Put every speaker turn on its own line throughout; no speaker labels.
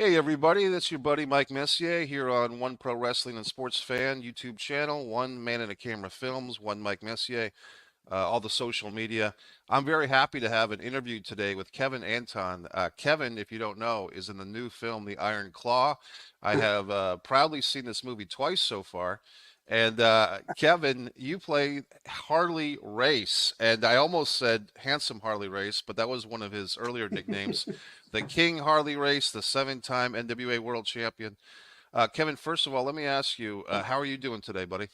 Hey everybody, this is your buddy Mike Messier here on One Pro Wrestling and Sports Fan YouTube channel, One Man and a Camera Films, One Mike Messier, all the social media. I'm very happy to have an interview today with Kevin Anton. Kevin, if you don't know, is in the new film The Iron Claw. I have proudly seen this movie twice so far. And Kevin, you play Harley Race, and I almost said Handsome Harley Race, but that was one of his earlier nicknames. The King Harley Race, the seven-time NWA World Champion. Kevin, first of all, let me ask you, how are you doing today, buddy?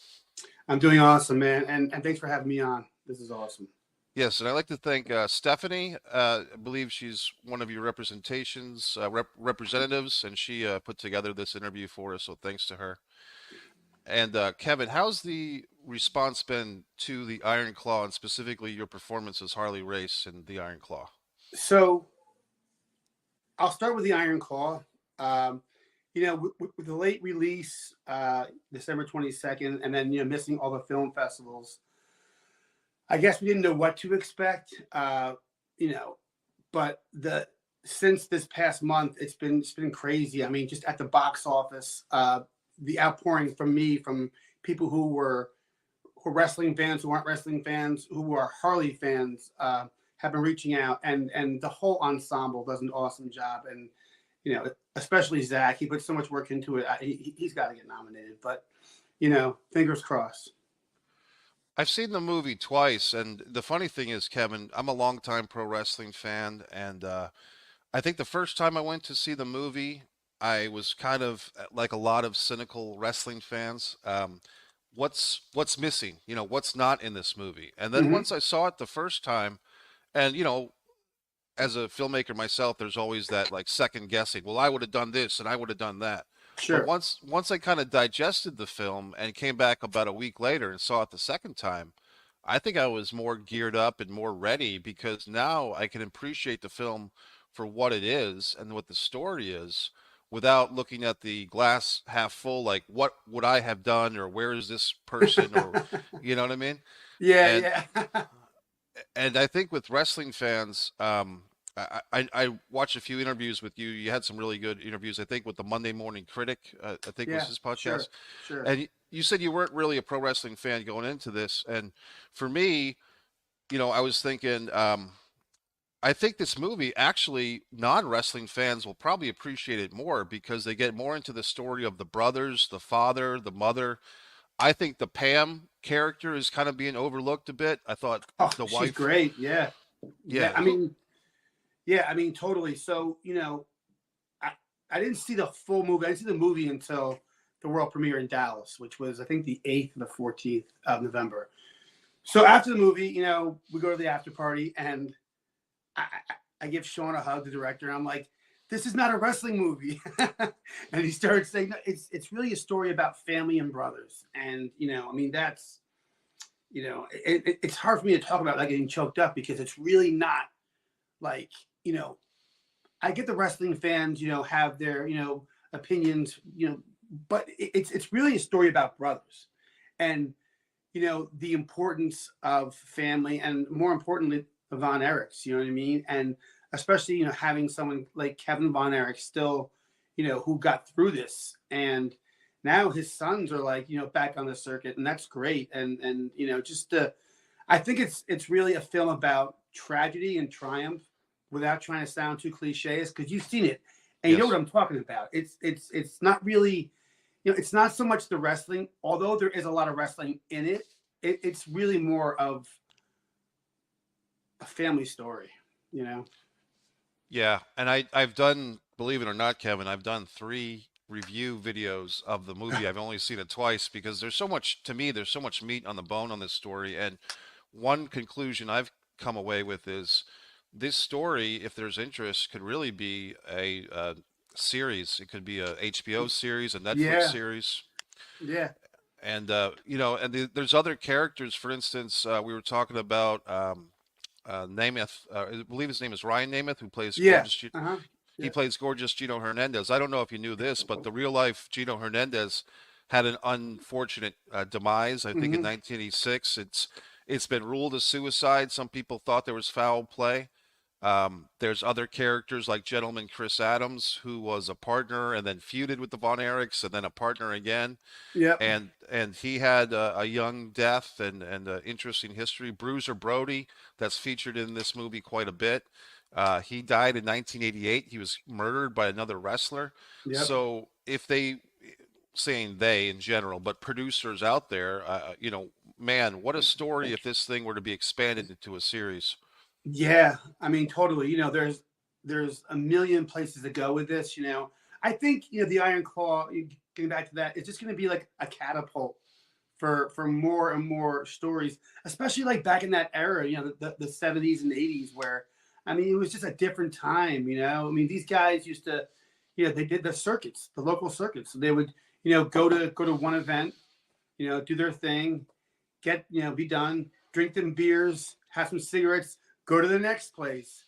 I'm doing awesome, man, and thanks for having me on. This is awesome.
Yes, and I'd like to thank Stephanie. I believe she's one of your representatives, and she put together this interview for us, so thanks to her. And Kevin, how's the response been to the Iron Claw, and specifically your performance as Harley Race in the Iron Claw?
So I'll start with the Iron Claw. With the late release, December 22nd, and then missing all the film festivals, I guess we didn't know what to expect. But the since this past month, it's been crazy. I mean, just at the box office, the outpouring from me, from people who are wrestling fans, who aren't wrestling fans, who are Harley fans, have been reaching out, and the whole ensemble does an awesome job. And especially Zach, he put so much work into it. He's got to get nominated, but fingers crossed.
I've seen the movie twice, and the funny thing is, Kevin, I'm a longtime pro wrestling fan, and I think the first time I went to see the movie, I was kind of like a lot of cynical wrestling fans. What's missing? What's not in this movie? And then
Hmm.
once I saw it the first time, and as a filmmaker myself, there's always that like second guessing. Well, I would have done this and I would have done that. But
Sure.
once I kind of digested the film and came back about a week later and saw it the second time, I think I was more geared up and more ready because now I can appreciate the film for what it is and what the story is without looking at the glass half full, like what would I have done or where is this person or you know what I mean?
Yeah,
And
yeah.
and I think with wrestling fans, I watched a few interviews with you. You had some really good interviews, I think, with the Monday Morning Critic, I think was
Yeah,
his podcast.
sure, sure.
And you said you weren't really a pro wrestling fan going into this. And for me, I was thinking, I think this movie actually non-wrestling fans will probably appreciate it more because they get more into the story of the brothers, the father, the mother. I think the Pam character is kind of being overlooked a bit. I thought
Oh,
the
she's
wife,
great. Yeah, yeah.
yeah,
I
who
mean, yeah, I mean, totally. So, I, I didn't see the full movie. I didn't see the movie until the world premiere in Dallas, which was, I think, the 8th or the 14th of November. So after the movie, we go to the after party, and I give Sean a hug, the director, and I'm like, this is not a wrestling movie. And he started saying, no, it's really a story about family and brothers. And, I mean, that's, it's hard for me to talk about like getting choked up because it's really not like, I get the wrestling fans, have their, opinions, but it's really a story about brothers and, the importance of family and more importantly, Von Erichs, you know what I mean? And especially, having someone like Kevin Von Erich still, who got through this and now his sons are like, back on the circuit and that's great. And, just I think it's really a film about tragedy and triumph without trying to sound too cliches because you've seen it and you know what
yes.
I'm talking about. It's not really, it's not so much the wrestling, although there is a lot of wrestling in it. It's really more of a family story, you know.
Yeah, and I've done, believe it or not, Kevin, I've done three review videos of the movie. I've only seen it twice because there's so much to me, there's so much meat on the bone on this story. And one conclusion I've come away with is this story, if there's interest, could really be a series. It could be a HBO series, a Netflix
Yeah,
series.
yeah,
And there's other characters. For instance, we were talking about Namath. I believe his name is Ryan Namath, who plays
yeah.
Gorgeous.
Uh-huh.
He
Yeah.
plays Gorgeous Gino Hernandez. I don't know if you knew this, but the real life Gino Hernandez had an unfortunate demise. I think in
Hmm.
1986. It's been ruled a suicide. Some people thought there was foul play. There's other characters like Gentleman Chris Adams, who was a partner and then feuded with the Von Erichs and then a partner again.
Yep.
And he had a young death and an interesting history. Bruiser Brody, that's featured in this movie quite a bit. He died in 1988. He was murdered by another wrestler.
Yep.
So if they, saying they in general, but producers out there, man, what a story if this thing were to be expanded into a series.
Yeah, I mean, totally. There's a million places to go with this. I think the Iron Claw. Getting back to that, it's just going to be like a catapult for more and more stories, especially like back in that era. The 70s and 80s, where I mean, it was just a different time. I mean, these guys used to, they did the circuits, the local circuits. So they would, go to one event, do their thing, get, be done, drink them beers, have some cigarettes, go to the next place,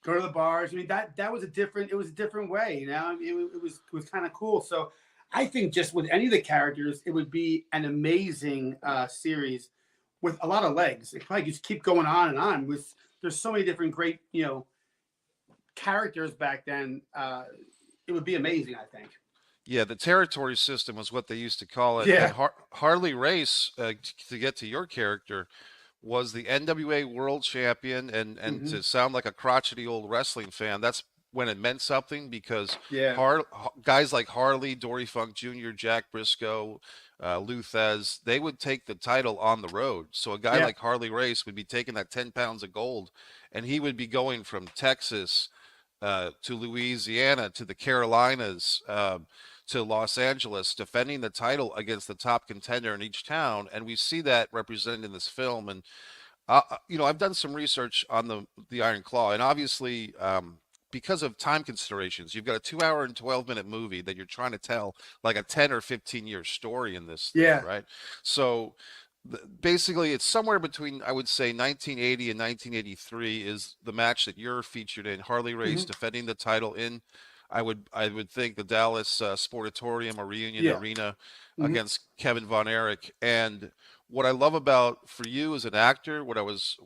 go to the bars. I mean, that was it was a different way, I mean, it was kind of cool. So I think just with any of the characters, it would be an amazing series with a lot of legs. It probably just keep going on and on. There's so many different great, characters back then. It would be amazing, I think.
Yeah, the territory system was what they used to call it. And
Yeah.
Harley Race, to get to your character, was the NWA World Champion. And
Hmm.
to sound like a crotchety old wrestling fan, that's when it meant something because
Yeah.
guys like Harley, Dory Funk Jr., Jack Briscoe, Lou Thez, they would take the title on the road. So a guy
Yeah.
like Harley Race would be taking that 10 pounds of gold, and he would be going from Texas to Louisiana to the Carolinas to Los Angeles, defending the title against the top contender in each town. And we see that represented in this film. And I've done some research on the Iron Claw, and obviously, because of time considerations, you've got a 2 hour and 12 minute movie that you're trying to tell like a 10 or 15 year story in this thing,
Yeah.
right? So basically, it's somewhere between, I would say, 1980 and 1983 is the match that you're featured in. Harley Race
Hmm.
defending the title in, I would think, the Dallas Sportatorium or Reunion
Yeah.
Arena
Hmm.
against Kevin Von Erich. And what I love about for you as an actor, what I was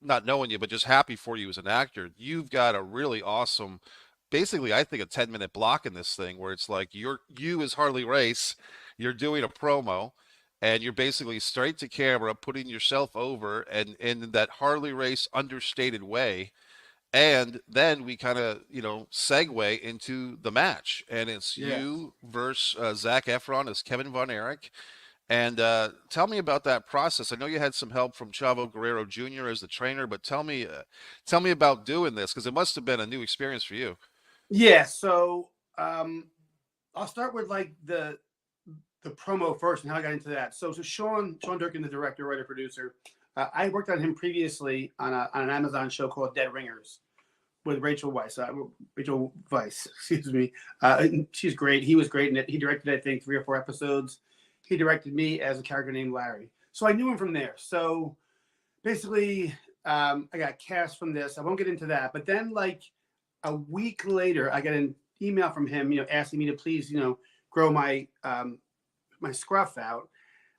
not knowing you, but just happy for you as an actor, you've got a really awesome, basically, I think a 10-minute block in this thing where it's like you as Harley Race, you're doing a promo and you're basically straight to camera putting yourself over and in that Harley Race understated way. And then we kind of, segue into the match, and it's
Yeah.
you versus Zac Efron as Kevin Von Erich. And tell me about that process. I know you had some help from Chavo Guerrero Jr. as the trainer, but tell me about doing this because it must have been a new experience for you.
Yeah. So I'll start with like the promo first and how I got into that. So Sean Durkin, the director, writer, producer. I worked on him previously on an Amazon show called Dead Ringers with Rachel Weisz. Rachel Weisz, excuse me. She's great. He was great in it. He directed, I think, 3 or 4 episodes. He directed me as a character named Larry. So I knew him from there. So basically, I got cast from this. I won't get into that. But then, like a week later, I got an email from him, asking me to please, grow my scruff out,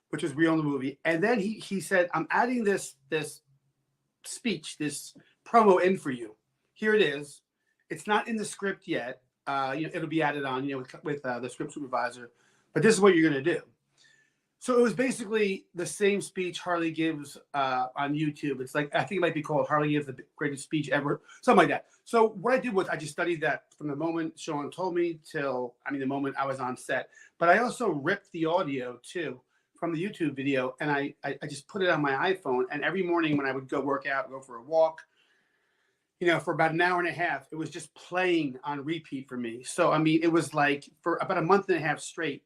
which was real in the movie. And then he said, "I'm adding this speech, this promo in for you. Here it is. It's not in the script yet. It'll be added on, with the script supervisor. But this is what you're gonna do." So it was basically the same speech Harley gives on YouTube. It's like, I think it might be called Harley Gives the Greatest Speech Ever, something like that. So what I did was I just studied that from the moment Sean told me till, the moment I was on set. But I also ripped the audio too from the YouTube video, and I just put it on my iPhone. And every morning when I would go work out, go for a walk, for about an hour and a half, it was just playing on repeat for me. So, it was like for about a month and a half straight,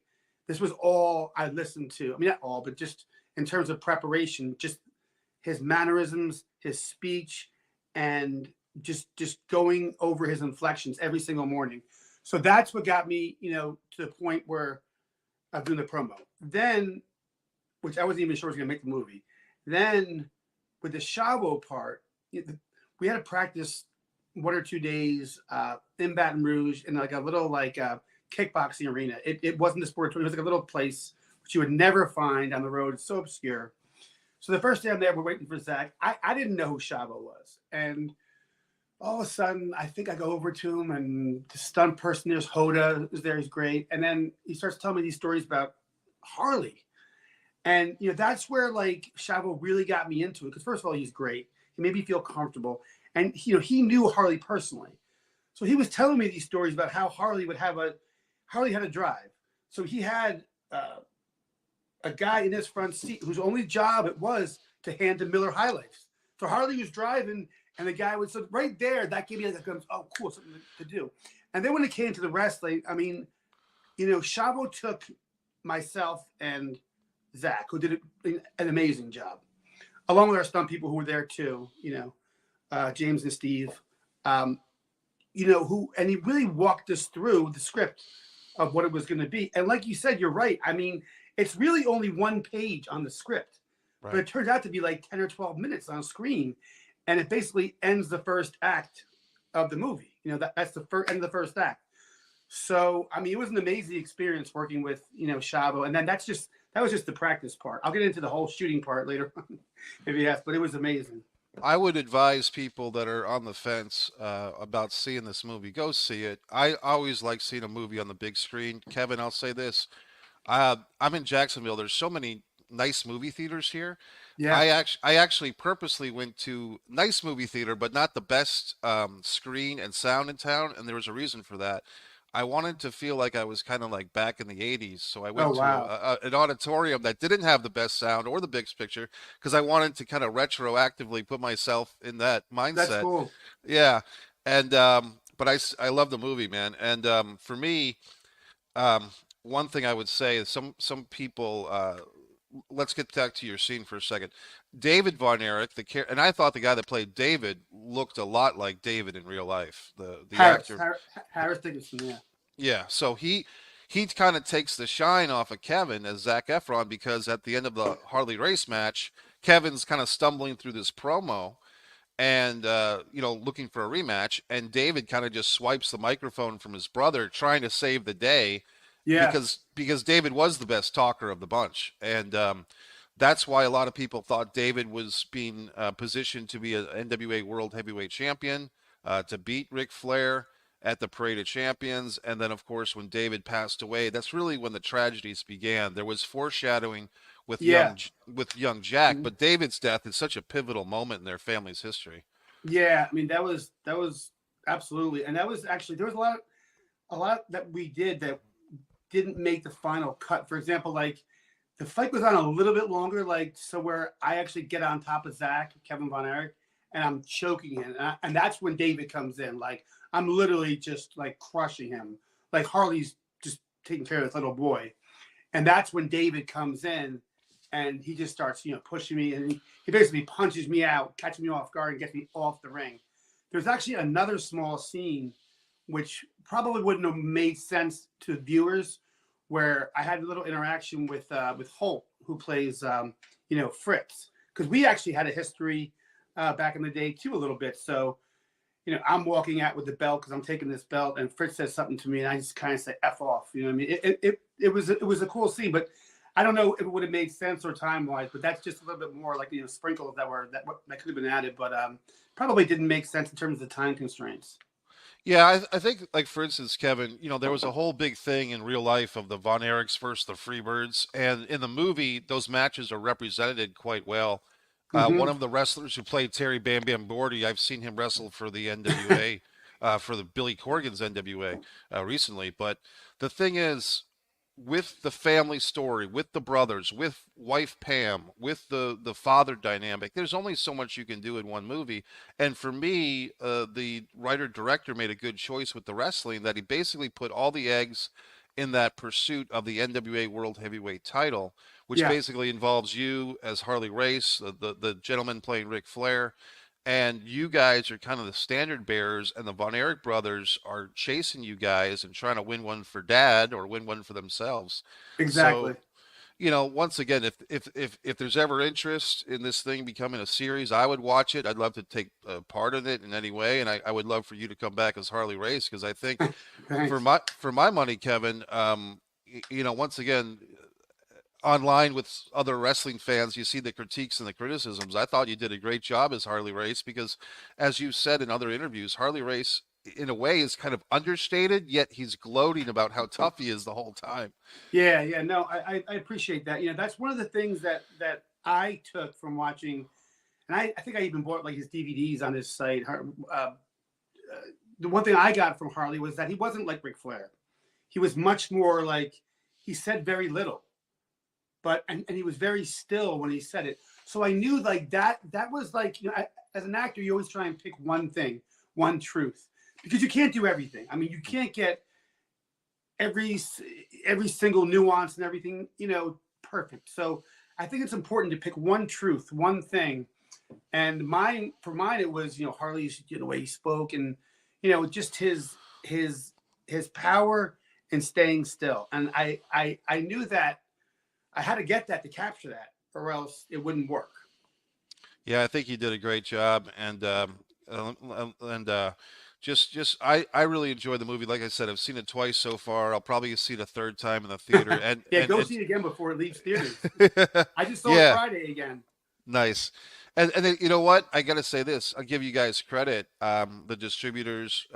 this was all I listened to. Not all, but just in terms of preparation, just his mannerisms, his speech, and just going over his inflections every single morning. So that's what got me, to the point where I'm doing the promo. Then, which I wasn't even sure was going to make the movie. Then, with the Chavo part, we had to practice 1 or 2 days in Baton Rouge in like a little kickboxing arena. It wasn't the sport. It was like a little place which you would never find on the road. It's so obscure. So the first day I'm there, we're waiting for Zach. I didn't know who Chavo was. And All of a sudden, I think I go over to him, and the stunt person there's Hoda is there. He's great, and then he starts telling me these stories about Harley, and that's where like Chavo really got me into it. Because first of all, he's great. He made me feel comfortable, and he knew Harley personally, so he was telling me these stories about how Harley had a drive. So he had a guy in his front seat whose only job it was to hand him Miller High Lifes. So Harley was driving, and the guy would, so right there, that gave me like a, oh, cool, something to do. And then when it came to the wrestling, I mean, Chavo took myself and Zach, who did an amazing job, along with our stunt people who were there too, James and Steve, um, and he really walked us through the script of what it was going to be. And like you said, you're right. I mean, it's really only one page on the script, but
Right.
it turns out to be like 10 or 12 minutes on screen. And it basically ends the first act of the movie. That's the end of the first act. So, I mean, it was an amazing experience working with, Chavo. And then that was just the practice part. I'll get into the whole shooting part later if you ask, but it was amazing.
I would advise people that are on the fence about seeing this movie, go see it. I always like seeing a movie on the big screen. Kevin, I'll say this. I'm in Jacksonville. There's so many nice movie theaters here.
Yeah.
I actually purposely went to nice movie theater, but not the best screen and sound in town, and there was a reason for that. I wanted to feel like I was kind of like back in the 80s, so I
Oh,
went to
wow.
an auditorium that didn't have the best sound or the biggest picture because I wanted to kind of retroactively put myself in that
That's
mindset.
cool.
Yeah, and but I love the movie, man, and for me, um, one thing I would say is some people. Let's get back to your scene for a second. David Von Erich, and I thought the guy that played David looked a lot like David in real life. The
Harris,
actor,
Harris, Harris Dickinson, yeah.
yeah. So he kind of takes the shine off of Kevin as Zac Efron because at the end of the Harley race match, Kevin's kind of stumbling through this promo and looking for a rematch, and David kind of just swipes the microphone from his brother, trying to save the day
Yeah.
because David was the best talker of the bunch, and that's why a lot of people thought David was being positioned to be an NWA World Heavyweight Champion, to beat Ric Flair at the Parade of Champions, and then of course when David passed away, that's really when the tragedies began. There was foreshadowing
Yeah.
with young Jack,
Mhm.
but David's death is such a pivotal moment in their family's history.
Yeah. I mean, that was absolutely, and that was actually, there was a lot that we did that didn't make the final cut. For example, like the fight was on a little bit longer, like so where I actually get on top of Zach, Kevin Von Erich, and I'm choking him, and that's when David comes in. Like I'm literally just like crushing him. Like Harley's just taking care of this little boy, and that's when David comes in, and he just starts, pushing me, and he basically punches me out, catches me off guard, and gets me off the ring. There's actually another small scene, which probably wouldn't have made sense to viewers, where I had a little interaction with Holt, who plays Fritz, because we actually had a history back in the day too, a little bit. So I'm walking out with the belt because I'm taking this belt, and Fritz says something to me, and I just kind of say "f off." You know what I mean? It was a cool scene, but I don't know if it would have made sense or time wise. But that's just a little bit more like sprinkles that could have been added, but probably didn't make sense in terms of the time constraints.
Yeah, I think, like, for instance, Kevin, there was a whole big thing in real life of the Von Erichs versus the Freebirds, and in the movie, those matches are represented quite well. One
Mm-hmm.
of the wrestlers who played Terry Bam Bam Gordy, I've seen him wrestle for the NWA, for the Billy Corgan's NWA recently. But the thing is, with the family story, with the brothers, with wife Pam, with the father dynamic, there's only so much you can do in one movie. And for me, the writer director made a good choice with the wrestling that he basically put all the eggs in that pursuit of the NWA World Heavyweight title, which
Yeah,
basically involves you as Harley Race, the gentleman playing Ric Flair, and you guys are kind of the standard bearers, and the Von Erich brothers are chasing you guys and trying to win one for dad or win one for themselves.
exactly.
So, once again, if there's ever interest in this thing becoming a series, I would watch it. I'd love to take part in it in any way, and I would love for you to come back as Harley Race because I think
Thanks.
for my money, Kevin, once again, online with other wrestling fans, you see the critiques and the criticisms. I thought you did a great job as Harley Race because, as you said in other interviews, Harley Race, in a way, is kind of understated, yet he's gloating about how tough he is the whole time.
Yeah, yeah, no, I appreciate that. That's one of the things that I took from watching, and I think I even bought like his DVDs on his site. The one thing I got from Harley was that he wasn't like Ric Flair. He was much more like, he said very little, but and he was very still when he said it. So I knew like that was like, as an actor, you always try and pick one thing, one truth, because you can't do everything. I mean, you can't get every every single nuance and everything, perfect. So I think it's important to pick one truth, one thing. And for mine, it was, Harley's, the way he spoke, and just his power and staying still. And I knew that I had to get that to capture that, or else it wouldn't work.
Yeah, I think you did a great job, and I really enjoyed the movie. Like I said, I've seen it twice so far. I'll probably see it a third time in the theater, and
Yeah,
and
go
and
see it again before it leaves theaters. I just saw it
yeah,
Friday again.
nice. And then you know what? I gotta say this. I'll give you guys credit, the distributors,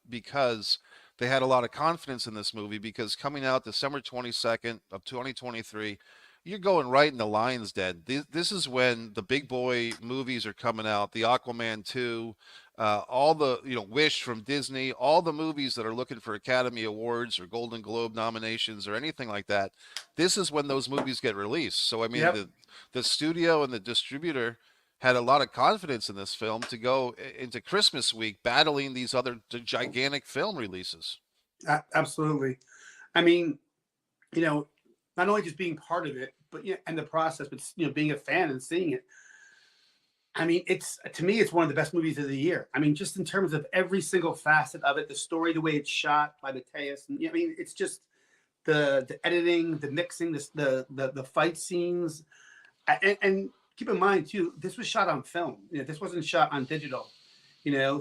because they had a lot of confidence in this movie because coming out December 22nd of 2023, you're going right in the lion's den. This is when the big boy movies are coming out. The Aquaman 2, all the Wish from Disney, all the movies that are looking for Academy Awards or Golden Globe nominations or anything like that. This is when those movies get released. So I mean,
Yep,
the studio and the distributor had a lot of confidence in this film to go into Christmas week battling these other gigantic film releases.
absolutely. I mean, you know, not only just being part of it, but and the process, but being a fan and seeing it. I mean, it's to me, it's one of the best movies of the year. I mean, just in terms of every single facet of it, the story, the way it's shot by Mateus, and I mean, it's just the editing, the mixing, the fight scenes, and keep in mind too, this was shot on film. This wasn't shot on digital.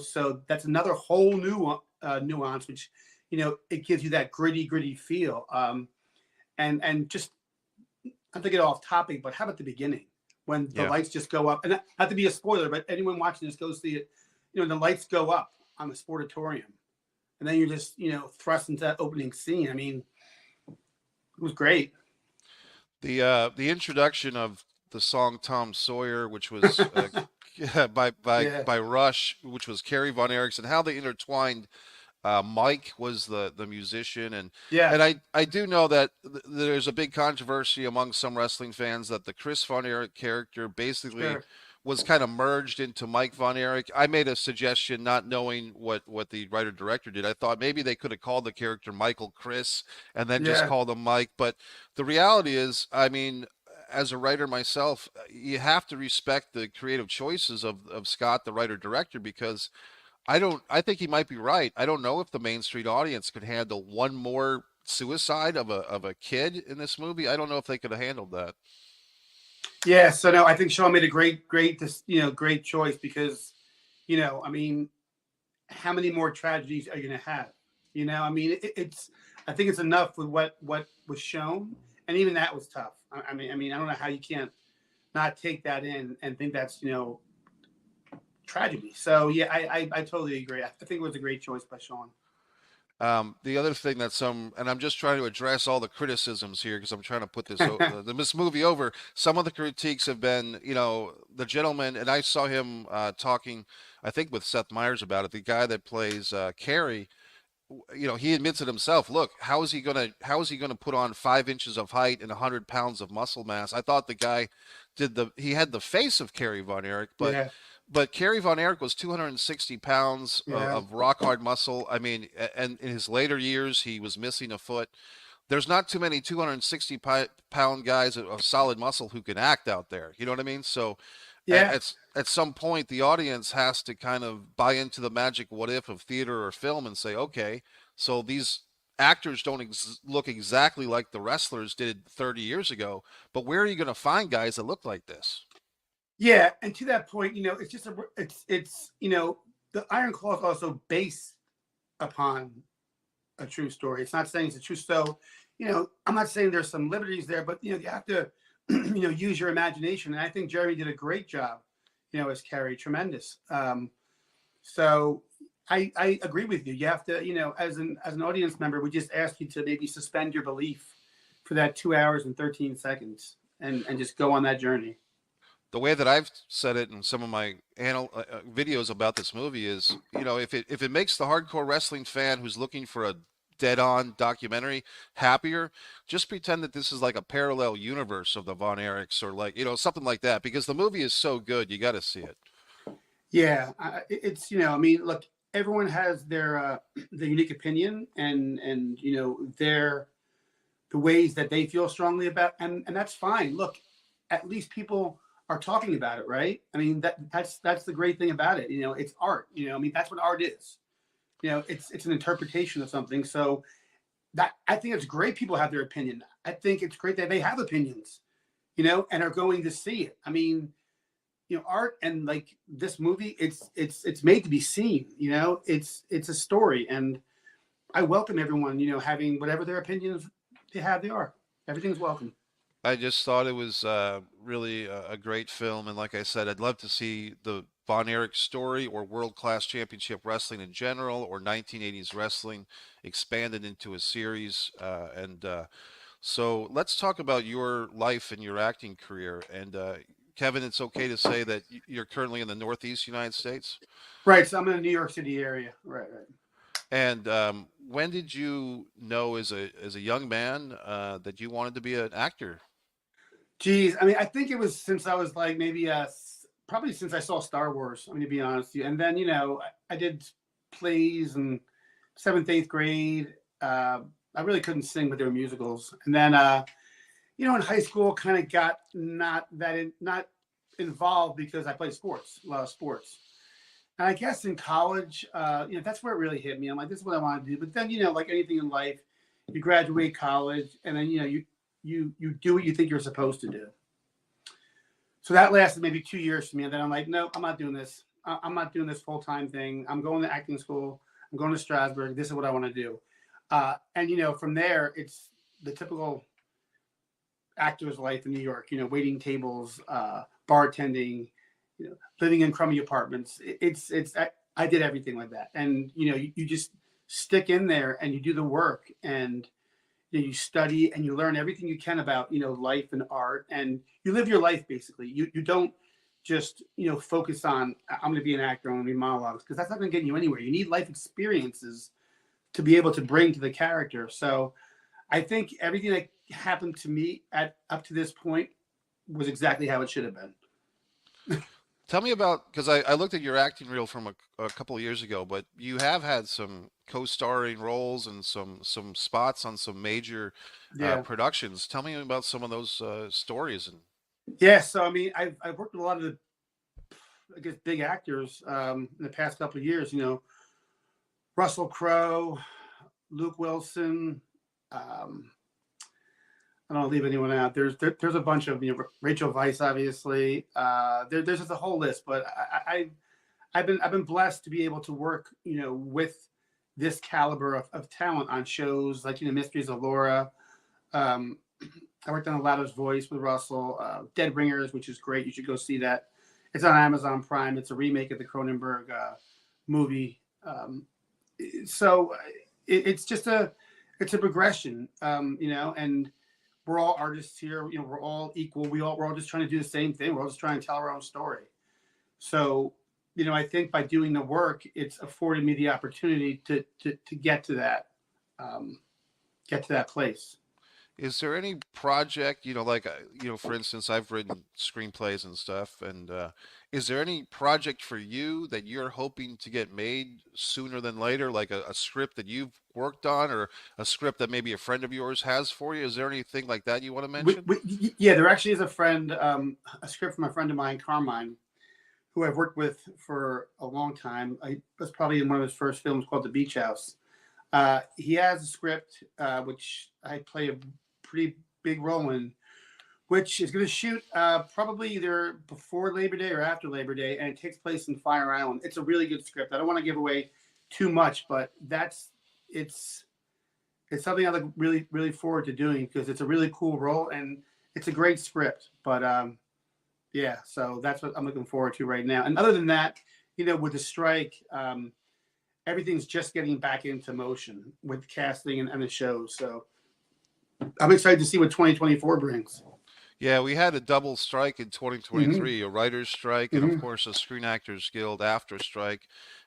So that's another whole new nuance, which it gives you that gritty feel. And just not to get off topic, but how about the beginning when the
Yeah.
lights just go up? And not to be a spoiler, but anyone watching this, go see it. The lights go up on the sportatorium, and then you're just thrust into that opening scene. I mean, it was great.
The introduction of the song Tom Sawyer, which was
Yeah,
by Rush, which was Kerry Von Erichs, and how they intertwined. Mike was the musician, and
yeah,
I do know that there's a big controversy among some wrestling fans that the Chris Von Erich character basically
sure,
was kind of merged into Mike Von Erich. I made a suggestion, not knowing what the writer director did. I thought maybe they could have called the character Michael Chris and then just
yeah,
called him Mike. But the reality is, I mean, as a writer myself, you have to respect the creative choices of Scott, the writer director, because I think he might be right. I don't know if the Main Street audience could handle one more suicide of a kid in this movie. I don't know if they could have handled that.
yeah. So no, I think Sean made a great choice because I mean, how many more tragedies are you going to have? I mean, it's I think it's enough with what was shown, and even that was tough. I don't know how you can't not take that in and think that's tragedy. So yeah, I totally agree. I think it was a great choice by Sean.
The other thing that and I'm just trying to address all the criticisms here because I'm trying to put this movie over. Some of the critiques have been, the gentleman, and I saw him talking, I think, with Seth Meyers about it. The guy that plays Carrie, he admits it himself. Look, how is he gonna put on 5 inches of height and 100 pounds of muscle mass? I thought the guy he had the face of Kerry Von Erich,
Yeah,
but Kerry Von Erich was 260 pounds
yeah,
of rock hard muscle. I mean, and in his later years, he was missing a foot. There's not too many 260-pound guys of solid muscle who can act out there. You know what I mean? So
yeah.
at some point, the audience has to kind of buy into the magic what if of theater or film and say, okay, so these actors don't look exactly like the wrestlers did 30 years ago, but where are you going to find guys that look like this?
Yeah, and to that point, it's just it's the Iron Claw is also based upon a true story. It's not saying it's a true. So, I'm not saying there's some liberties there, but you have to, use your imagination. And I think Jeremy did a great job, as Carrie, tremendous. So I agree with you. You have to, as an audience member, we just ask you to maybe suspend your belief for that 2 hours and 13 seconds and just go on that journey.
The way that I've said it in some of my videos about this movie is, if it makes the hardcore wrestling fan who's looking for a dead-on documentary happier, just pretend that this is like a parallel universe of the Von Erichs or like, something like that, because the movie is so good, you got to see it.
Yeah, it's I mean, look, everyone has their unique opinion and their the ways that they feel strongly about, and that's fine. Look, at least people are talking about it, right? I mean, that's the great thing about it. It's art. I mean, that's what art is. It's an interpretation of something. So that I think it's great. People have their opinion. I think it's great that they have opinions, and are going to see it. I mean, art and like this movie, it's made to be seen. It's a story, and I welcome everyone. Having whatever their opinions they have, they are. Everything's welcome.
I just thought it was really a great film, and like I said, I'd love to see the Von Erich story or World Class Championship Wrestling in general or 1980s wrestling expanded into a series. So let's talk about your life and your acting career. And Kevin, it's okay to say that you're currently in the Northeast United States?
Right. So I'm in the New York City area. Right. Right.
And when did you know as a young man that you wanted to be an actor?
Geez, I mean, I think it was since I was like maybe probably since I saw Star Wars. I mean, to be honest with you, and then I did plays in seventh, eighth grade. I really couldn't sing, but there were musicals, and then in high school, kind of got not involved because I played sports, a lot of sports. And I guess in college, that's where it really hit me. I'm like, this is what I want to do. But then, like anything in life, you graduate college, and then you do what you think you're supposed to do. So that lasted maybe 2 years for me, and then I'm like, no, I'm not doing this. I'm not doing this full time thing. I'm going to acting school. I'm going to Strasbourg. This is what I want to do. And from there, it's the typical actor's life in New York. Waiting tables, bartending, living in crummy apartments. I did everything like that, and you just stick in there and you do the work, and you study and you learn everything you can about life and art, and you live your life basically. You don't just focus on I'm going to be an actor, I'm going to be monologues, because that's not going to get you anywhere. You need life experiences to be able to bring to the character. So I think everything that happened to me at up to this point was exactly how it should have been.
Tell me about, because I looked at your acting reel from a couple of years ago, but you have had some co-starring roles and some spots on some major
Yeah.
productions. Tell me about some of those stories. And
Yeah. So I mean, I've worked with a lot of the I guess big actors in the past couple of years. Russell Crowe, Luke Wilson. Um, I don't leave anyone out. There's a bunch of Rachel Weisz, obviously. There's just a whole list, but I've been blessed to be able to work with this caliber of talent on shows like Mysteries of Laura. Um, I worked on Aladdin's Voice with Russell. Dead Ringers, which is great. You should go see that. It's on Amazon Prime. It's a remake of the Cronenberg movie. So it's just it's a progression, and we're all artists here. We're all equal. We're all just trying to do the same thing. We're all just trying to tell our own story. So, I think by doing the work, it's afforded me the opportunity to get to that place.
is there any project, like, for instance, I've written screenplays and stuff, and is there any project for you that you're hoping to get made sooner than later, like a script that you've worked on or a script that maybe a friend of yours has for you? Is there anything like that you want to mention?
Yeah, there actually is a script from a friend of mine, Carmine, who I've worked with for a long time. I was probably in one of his first films called The Beach House. He has a script, which I play a pretty big role in, which is going to shoot probably either before Labor Day or after Labor Day, and it takes place in Fire Island. It's a really good script. I don't want to give away too much, but it's It's something I look really forward to doing because it's a really cool role and it's a great script. But yeah, so that's what I'm looking forward to right now. And other than that, with the strike, everything's just getting back into motion with casting and the shows. So I'm excited to see what 2024 brings.
Yeah, we had a double strike in
Mm-hmm.
2023, a writer's strike, and of
Mm-hmm.
course a Screen Actors Guild after strike.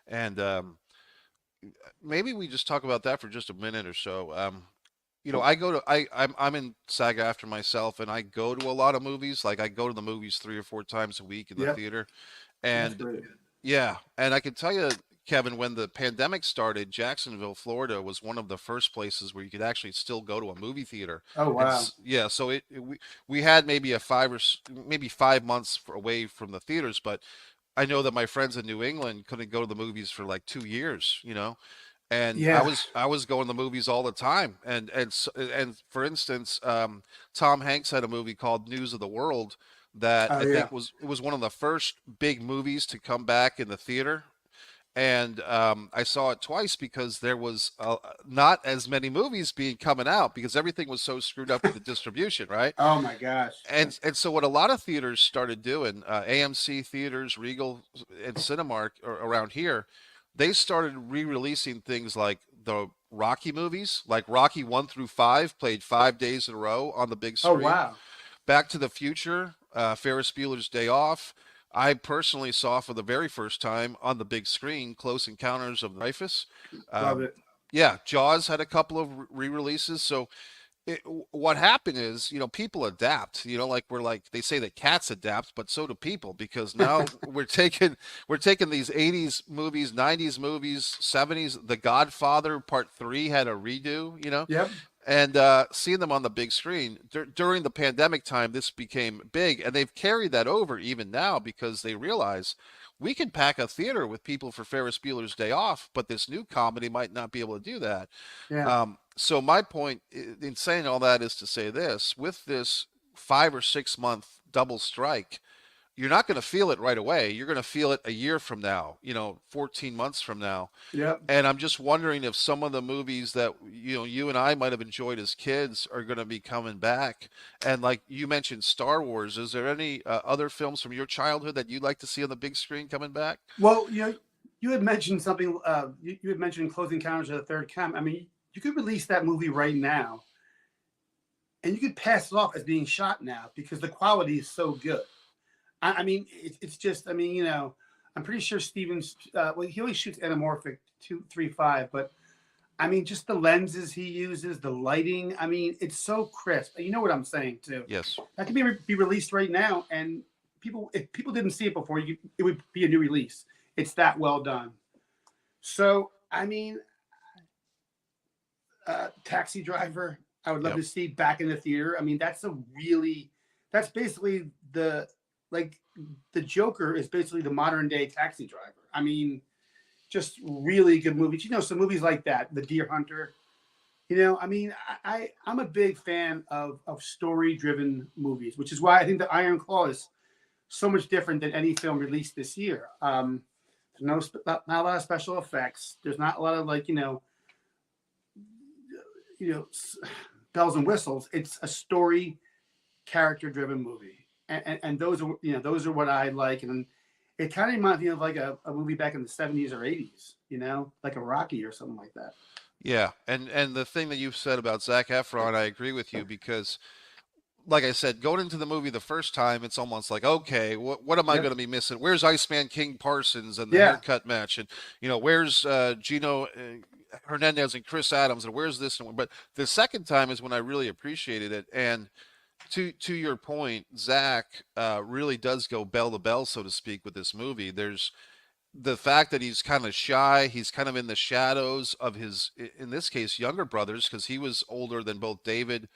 And maybe we just talk about that for just a minute or so. I go to I'm in SAG after myself, and I go to a lot of movies. Like I go to the movies 3 or 4 times a week in the
Yep,
theater,
that's
and
great.
yeah, and I can tell you, Kevin, when the pandemic started, Jacksonville, Florida was one of the first places where you could actually still go to a movie theater.
Oh
And
wow.
yeah, so we had maybe maybe 5 months away from the theaters, but I know that my friends in New England couldn't go to the movies for like 2 years, and I
Yeah.
was I was going to movies all the time. And for instance, Tom Hanks had a movie called News of the World that
Oh
I
yeah.
think was one of the first big movies to come back in the theater. And I saw it twice because there was not as many movies being coming out because everything was so screwed up with the distribution, right?
Oh my gosh.
And so what a lot of theaters started doing, AMC theaters, Regal, and Cinemark around here, they started re-releasing things like the Rocky movies, like Rocky 1 through 5, played 5 days in a row on the big
Oh
screen.
wow.
Back to the Future, Ferris Bueller's Day Off. I personally saw for the very first time on the big screen Close Encounters of the Dreyfus.
Love
Um,
it.
yeah, Jaws had a couple of re-releases. So what happened is, people adapt. Like they say that cats adapt, but so do people because now we're taking these 80s movies, 90s movies, 70s. The Godfather Part 3 had a redo,
Yep.
and seeing them on the big screen during the pandemic time, this became big, and they've carried that over even now because they realize we can pack a theater with people for Ferris Bueller's Day Off, but this new comedy might not be able to do that.
Yeah.
So my point in saying all that is to say this: with this 5 or 6 month double strike, you're not going to feel it right away. You're going to feel it a year from now, 14 months from now.
Yep.
And I'm just wondering if some of the movies that you and I might have enjoyed as kids are going to be coming back. And like you mentioned, Star Wars. Is there any other films from your childhood that you'd like to see on the big screen coming back?
Well, you had mentioned something. You had mentioned Closing Encounters of the Third Kind. I mean, you could release that movie right now, and you could pass it off as being shot now because the quality is so good. I mean, it's just. I mean, I'm pretty sure Stevens. Well, he always shoots anamorphic 235, but I mean, just the lenses he uses, the lighting. I mean, it's so crisp. You know what I'm saying too.
Yes.
That could be released right now, and if people didn't see it before, it would be a new release. It's that well done. So, I mean, Taxi Driver, I would love
Yep.
to see back in the theater. I mean, that's basically like the Joker is basically the modern day Taxi Driver. I mean, just really good movies. Some movies like that, The Deer Hunter. I mean, I'm a big fan of story driven movies, which is why I think the Iron Claw is so much different than any film released this year. There's not a lot of special effects. There's not a lot of you know bells and whistles. It's a story, character driven movie, and those are what I like. And it kind of reminds me of like a movie back in the 70s or 80s. Like a Rocky or something like that.
Yeah. And the thing that you've said about Zac Efron, I agree with you because like I said, going into the movie the first time, it's almost like, okay, what am I going
Yep.
to be missing? Where's Iceman King Parsons and the
Yeah.
haircut match? And, where's Gino Hernandez and Chris Adams? And where's this? But the second time is when I really appreciated it. And to your point, Zach really does go bell to bell, so to speak, with this movie. There's the fact that he's kind of shy, he's kind of in the shadows of his, in this case, younger brothers, because he was older than both David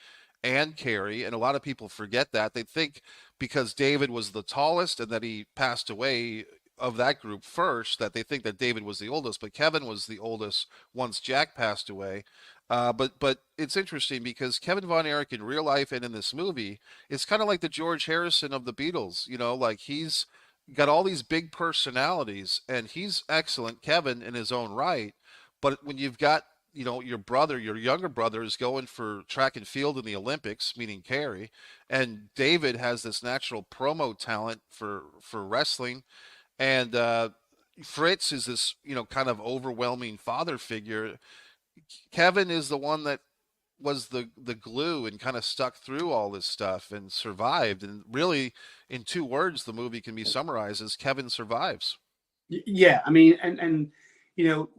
and Carrie. And a lot of people forget that. They think because David was the tallest and that he passed away of that group first, that they think that David was the oldest, but Kevin was the oldest once Jack passed away. But it's interesting because Kevin Von Erich in real life and in this movie is kind of like the George Harrison of the Beatles. Like he's got all these big personalities and he's excellent, Kevin, in his own right. But when you've got your brother, your younger brother, is going for track and field in the Olympics, meaning Carrie, and David has this natural promo talent for wrestling, and Fritz is this kind of overwhelming father figure. Kevin is the one that was the glue and kind of stuck through all this stuff and survived. And really, in two words, the movie can be summarized as Kevin survives.
Yeah, I mean, and you know,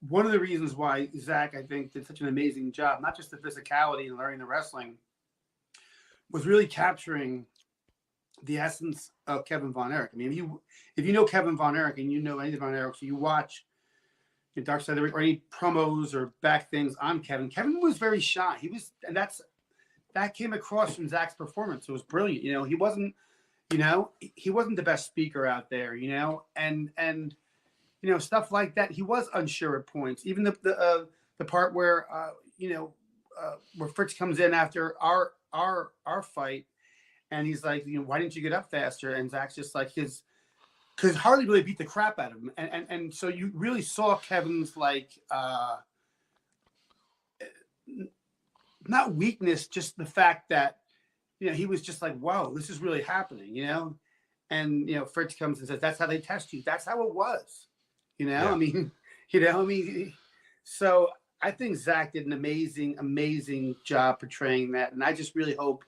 one of the reasons why Zach, I think, did such an amazing job, not just the physicality and learning the wrestling, was really capturing the essence of Kevin Von Erich. I mean, if you know Kevin Von Erich and you know any of Von Erich, so you watch Dark Side of the Ring or any promos or back things on Kevin. Kevin was very shy. And that came across from Zach's performance. It was brilliant. He wasn't the best speaker out there. And stuff like that. He was unsure at points. Even the part where Fritz comes in after our fight, and he's like, why didn't you get up faster? And Zach's just like because Harley really beat the crap out of him, and so you really saw Kevin's not weakness, just the fact that he was just like, wow, this is really happening, and Fritz comes and says, that's how they test you. That's how it was,
Yeah.
I mean, so I think Zach did an amazing job portraying that, and I just really hope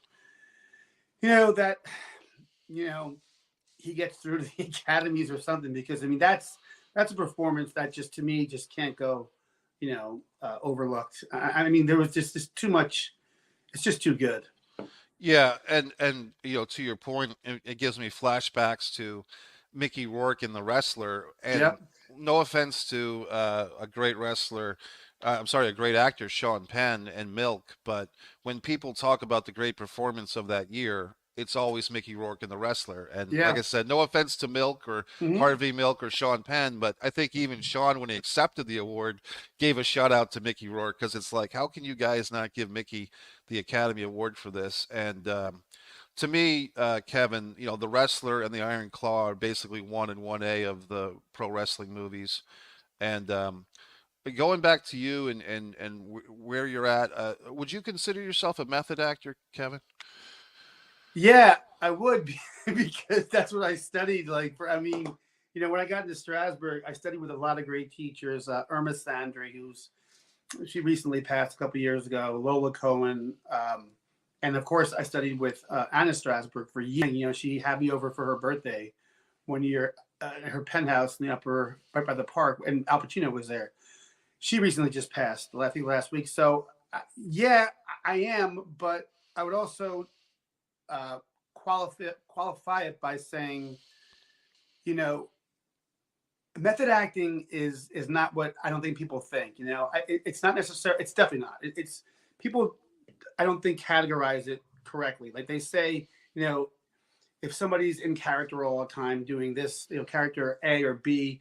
that he gets through to the academies or something, because I mean that's a performance that just to me just can't go overlooked. I mean, there was just too much. It's just too good.
Yeah, and to your point, it gives me flashbacks to Mickey Rourke in The Wrestler. And
Yep.
no offense to a great wrestler, I'm sorry, a great actor, Sean Penn and Milk, but when people talk about the great performance of that year, it's always Mickey Rourke in The Wrestler. And like
Yeah.
I said, no offense to Milk or
Mm-hmm.
Harvey Milk or Sean Penn, but I think even Sean, when he accepted the award, gave a shout out to Mickey Rourke, because it's like, how can you guys not give Mickey the Academy Award for this? And to me, Kevin, The Wrestler and The Iron Claw are basically 1 and 1A of the pro wrestling movies. And going back to you and where you're at, would you consider yourself a method actor, Kevin?
Yeah, I would because that's what I studied. I mean, when I got into Strasbourg, I studied with a lot of great teachers. Irma Sandry, she recently passed a couple years ago. Lola Cohen, and of course, I studied with Anna Strasbourg for years. She had me over for her birthday one year at her penthouse in the upper, right by the park, and Al Pacino was there. She recently just passed, I think last week. So, yeah, I am, but I would also uh, qualify it by saying, you know, method acting is not what I don't think people think. It's not necessary. It's definitely not. It's people. I don't think categorize it correctly. Like they say, if somebody's in character all the time doing this, character A or B,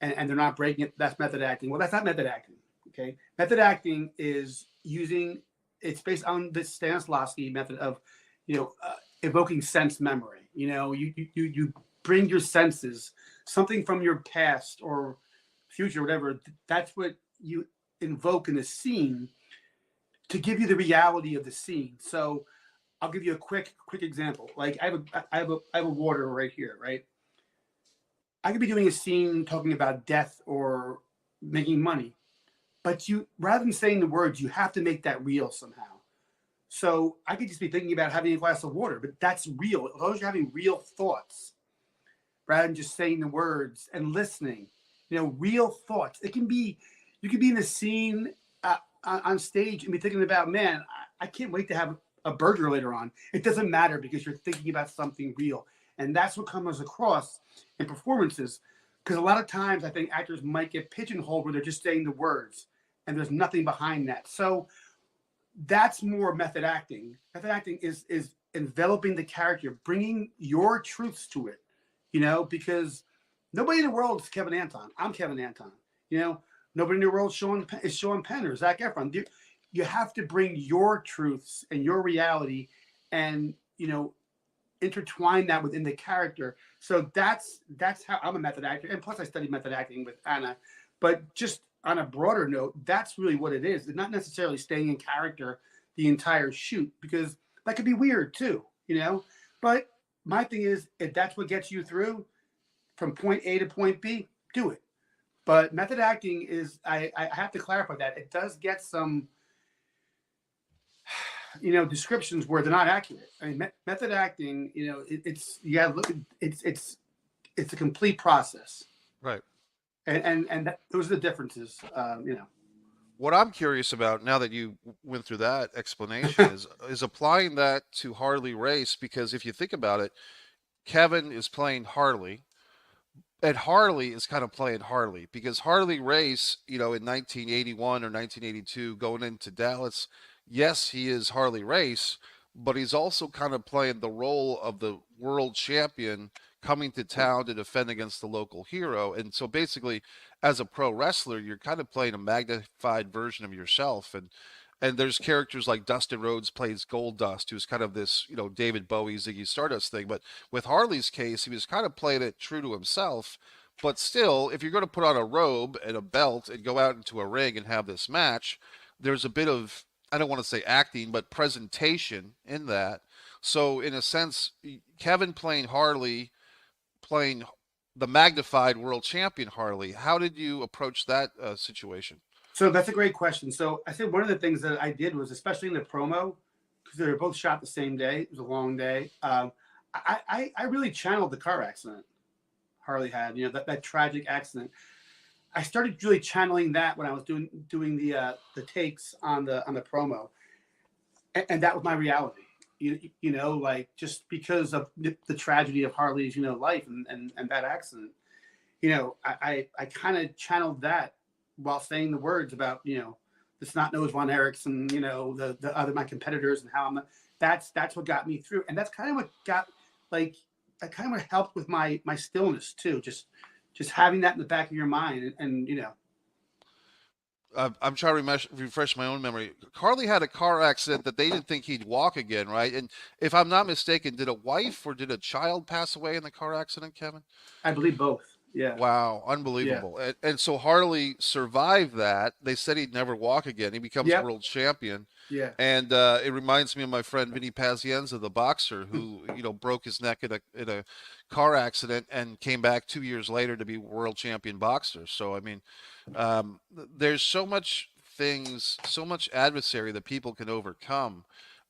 and they're not breaking it, that's method acting. Well, that's not method acting. Okay, method acting is using. It's based on the Stanislavski method of, evoking sense memory. You bring your senses, something from your past or future, whatever. That's what you invoke in a scene to give you the reality of the scene. So I'll give you a quick example. Like I have a water right here, right? I could be doing a scene talking about death or making money, but you rather than saying the words, you have to make that real somehow. So I could just be thinking about having a glass of water, but that's real. As long as you're having real thoughts rather than just saying the words and listening, real thoughts. You can be in a scene on stage and be thinking about, man, I can't wait to have a burger later on. It doesn't matter because you're thinking about something real. And that's what comes across in performances. Because a lot of times I think actors might get pigeonholed where they're just saying the words and there's nothing behind that. So that's more method acting. Method acting is enveloping the character, bringing your truths to it, because nobody in the world is Kevin Anton. I'm Kevin Anton. Nobody in the world is Sean Penn or Zac Efron. You have to bring your truths and your reality, and intertwine that within the character. So that's how I'm a method actor. And plus, I studied method acting with Anna. But just on a broader note, that's really what it is. It's not necessarily staying in character the entire shoot, because that could be weird too, you know. But my thing is, if that's what gets you through from point A to point B, do it. But method acting is, I have to clarify that it does get some, descriptions where they're not accurate. I mean, method acting, it's, you got to look at, it's a complete process,
Right.
and those are the differences.
What I'm curious about now that you went through that explanation is applying that to Harley Race, because if you think about it, Kevin is playing Harley, and Harley is kind of playing Harley, because Harley Race, in 1981 or 1982, going into Dallas, yes, he is Harley Race, but he's also kind of playing the role of the world champion coming to town to defend against the local hero. And so basically, as a pro wrestler, you're kind of playing a magnified version of yourself. And there's characters like Dustin Rhodes plays Gold Dust, who's kind of this, David Bowie, Ziggy Stardust thing. But with Harley's case, he was kind of playing it true to himself. But still, if you're going to put on a robe and a belt and go out into a ring and have this match, there's a bit of, I don't want to say acting, but presentation in that. So in a sense, Kevin playing Harley, playing the magnified world champion Harley, how did you approach that situation?
So that's a great question. So I think one of the things that I did was, especially in the promo, because they were both shot the same day. It was a long day. I really channeled the car accident Harley had. That tragic accident. I started really channeling that when I was doing the takes on the promo, and that was my reality. Like, just because of the tragedy of Harley's life and that accident. I kind of channeled that while saying the words about the snot nose Von Erichs and the other my competitors and how that's what got me through, and that's kind of what got like that kind of helped with my stillness too, just having that in the back of your mind, and
I'm trying to refresh my own memory. Harley had a car accident that they didn't think he'd walk again, right? And if I'm not mistaken, did a wife or did a child pass away in the car accident, Kevin?
I believe both. Yeah,
Wow,
yeah,
unbelievable. And so Harley survived that. They said he'd never walk again. He becomes
yep,
world champion.
yeah.
And it reminds me of my friend Vinny Pazienza, the boxer, who broke his neck in a car accident and came back 2 years later to be world champion boxer. So I mean, there's so much things, so much adversary that people can overcome.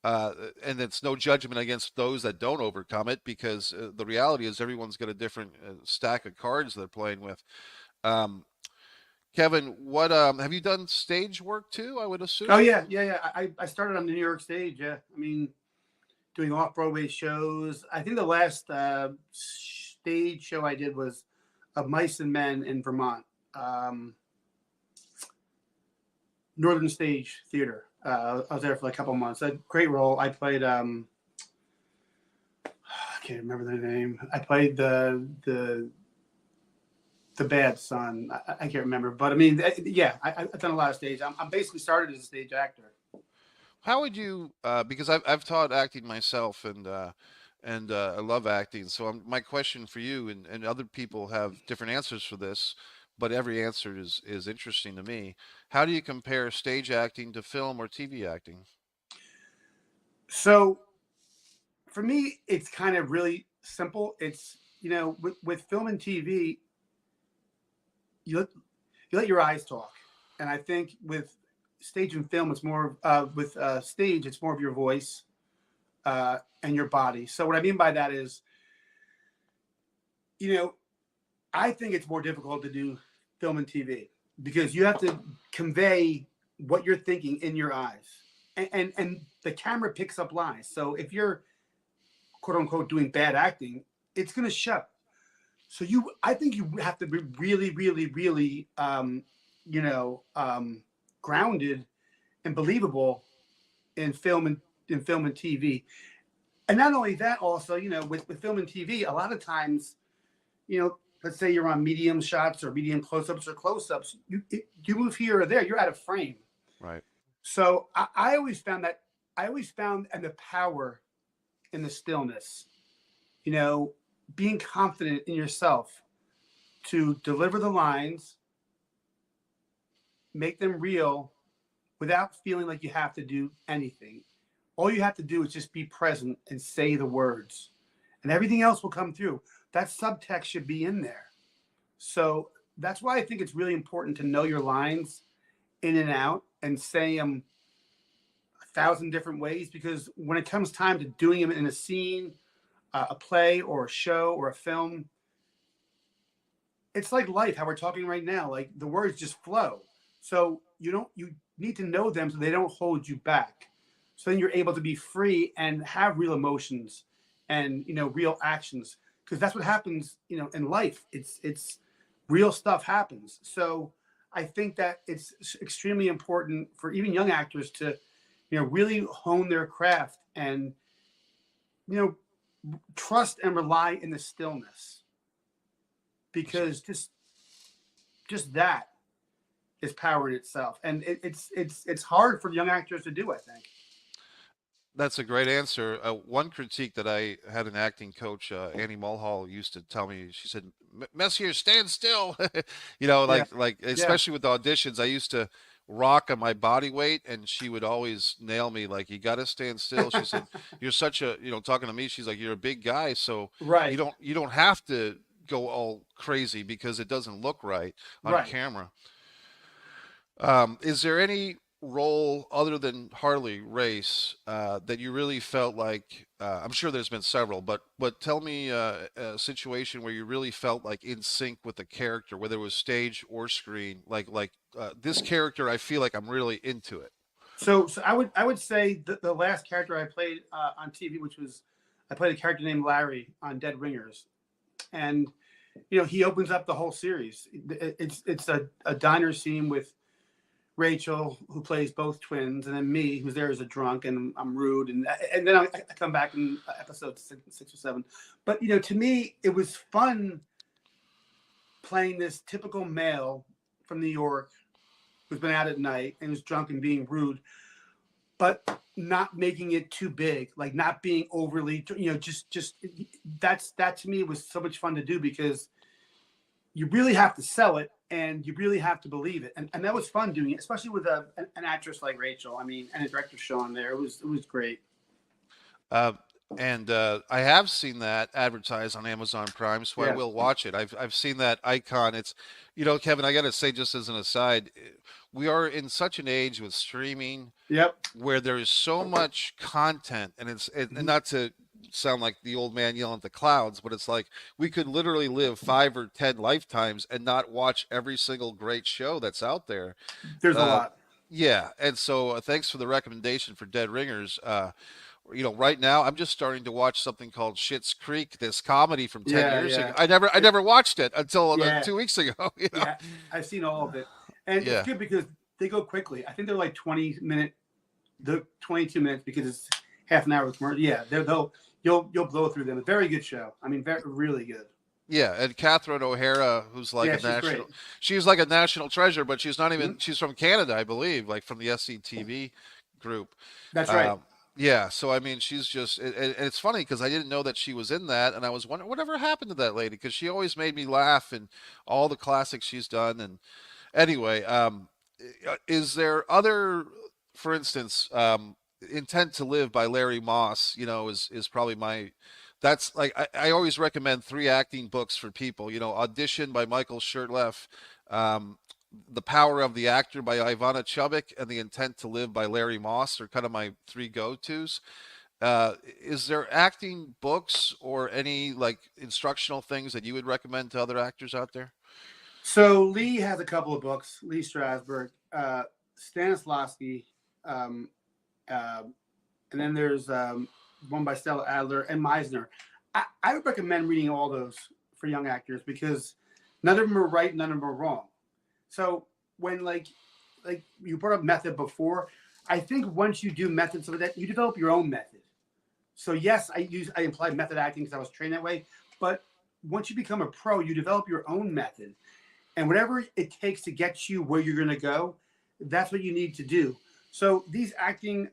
And it's no judgment against those that don't overcome it, because the reality is everyone's got a different stack of cards they're playing with. Um, Kevin, what have you done stage work too? I would
Oh
assume.
yeah, yeah, yeah. I started on the New York stage. Yeah, I mean, doing off Broadway shows. I think the last stage show I did was of Mice and Men in Vermont, Northern Stage Theater. I was there for like a couple months. A great role. I played. I can't remember the name. I played the bad son. I can't remember, but I mean, yeah, I've done a lot of stage. I'm basically started as a stage actor.
How would you? Because I've taught acting myself, and I love acting. So my question for you, and other people have different answers for this, but every answer is interesting to me. How do you compare stage acting to film or TV acting?
So for me, it's kind of really simple. It's with film and TV, you let your eyes talk, and I think with stage and film, it's more with stage, it's more of your voice and your body. So what I mean by that is, you know, I think it's more difficult to do film and TV because you have to convey what you're thinking in your eyes, and the camera picks up lies. So if you're quote unquote doing bad acting, it's going to show. So I think you have to be really, really, really, grounded and believable in film and TV. And not only that, also, with film and TV, a lot of times, let's say you're on medium shots or medium close-ups or close-ups, you move here or there, you're out of frame.
Right.
So I always found and the power in the stillness, being confident in yourself to deliver the lines make them real without feeling like you have to do anything. All you have to do is just be present and say the words, and everything else will come through. That subtext should be in there. So that's why I think it's really important to know your lines in and out and say them a thousand different ways, because when it comes time to doing them in a scene, a play or a show or a film, it's like life, how we're talking right now. Like the words just flow. So you need to know them so they don't hold you back. So then you're able to be free and have real emotions and real actions, because that's what happens in life. It's real stuff happens. So I think that it's extremely important for even young actors to really hone their craft and you know trust and rely in the stillness, because just that is power in itself, and it's hard for young actors to do, I think.
That's a great answer. One critique that I had an acting coach, Annie Mulhall, used to tell me. She said, "Messier, stand still."
Yeah,
like
yeah,
especially with auditions, I used to rock on my body weight, and she would always nail me like, "You got to stand still." She said, "You're such a talking to me." She's like, "You're a big guy, so
right,
you don't have to go all crazy because it doesn't look right on
right.
camera." Is there any role other than Harley race that you really felt like? I'm sure there's been several, but tell me a situation where you really felt like in sync with the character, whether it was stage or screen. This character, I feel like I'm really into it.
So I would say the last character I played on TV, which was I played a character named Larry on Dead Ringers, and he opens up the whole series. It's a diner scene with Rachel, who plays both twins, and then me, who's there as a drunk, and I'm rude, and then I come back in episode six or seven. But to me, it was fun playing this typical male from New York who's been out at night and is drunk and being rude, but not making it too big, like not being overly, just that to me was so much fun to do, because you really have to sell it and you really have to believe it. And that was fun doing it, especially with an actress like Rachel. I mean, and a director Sean there. It was great.
Uh, and I have seen that advertised on Amazon Prime, so I
Yeah.
will watch it. I've seen that icon. It's, Kevin, I got to say, just as an aside, we are in such an age with streaming
Yep.
where there is so much content, and and
Mhm.
not to sound like the old man yelling at the clouds, but it's like we could literally live 5 or 10 lifetimes and not watch every single great show that's out there.
There's a
Uh,
lot.
yeah, and so thanks for the recommendation for Dead Ringers. Right now I'm just starting to watch something called Schitt's Creek, this comedy from 10
Yeah,
years ago.
yeah,
I
it,
never watched it until
yeah,
2 weeks ago.
yeah. I've seen all of it, and it's
Yeah,
good because they go quickly. I think they're like 20 minute, the 22 minutes, because it's half an hour of commercial. Yeah, they'll you'll blow through them. A very good show. I mean, really good.
yeah, and Catherine O'Hara, who's like
Yeah,
a
she's great.
she's like a national treasure, but she's not
Mhm.
even, she's from Canada, I believe, like from the SCTV group.
That's right.
Um, yeah, so I mean, she's just, and it's funny because I didn't know that she was in that, and I was wondering whatever happened to that lady because she always made me laugh and all the classics she's done. And anyway, is there other, for instance, Intent to Live by Larry Moss, is probably my, that's like, I always recommend three acting books for people, Audition by Michael Shurtleff, um, The Power of the Actor by Ivana Chubbuck, and The Intent to Live by Larry Moss are kind of my three go-tos. Is there acting books or any like instructional things that you would recommend to other actors out there?
So Lee has a couple of books. Lee Strasberg, Stanislavski, um, uh, and then there's one by Stella Adler and Meisner. I would recommend reading all those for young actors, because none of them are right, none of them are wrong. So when like you brought up method before, I think once you do methods of that, you develop your own method. So yes, I implied method acting because I was trained that way, but once you become a pro, you develop your own method, and whatever it takes to get you where you're going to go, that's what you need to do. So these acting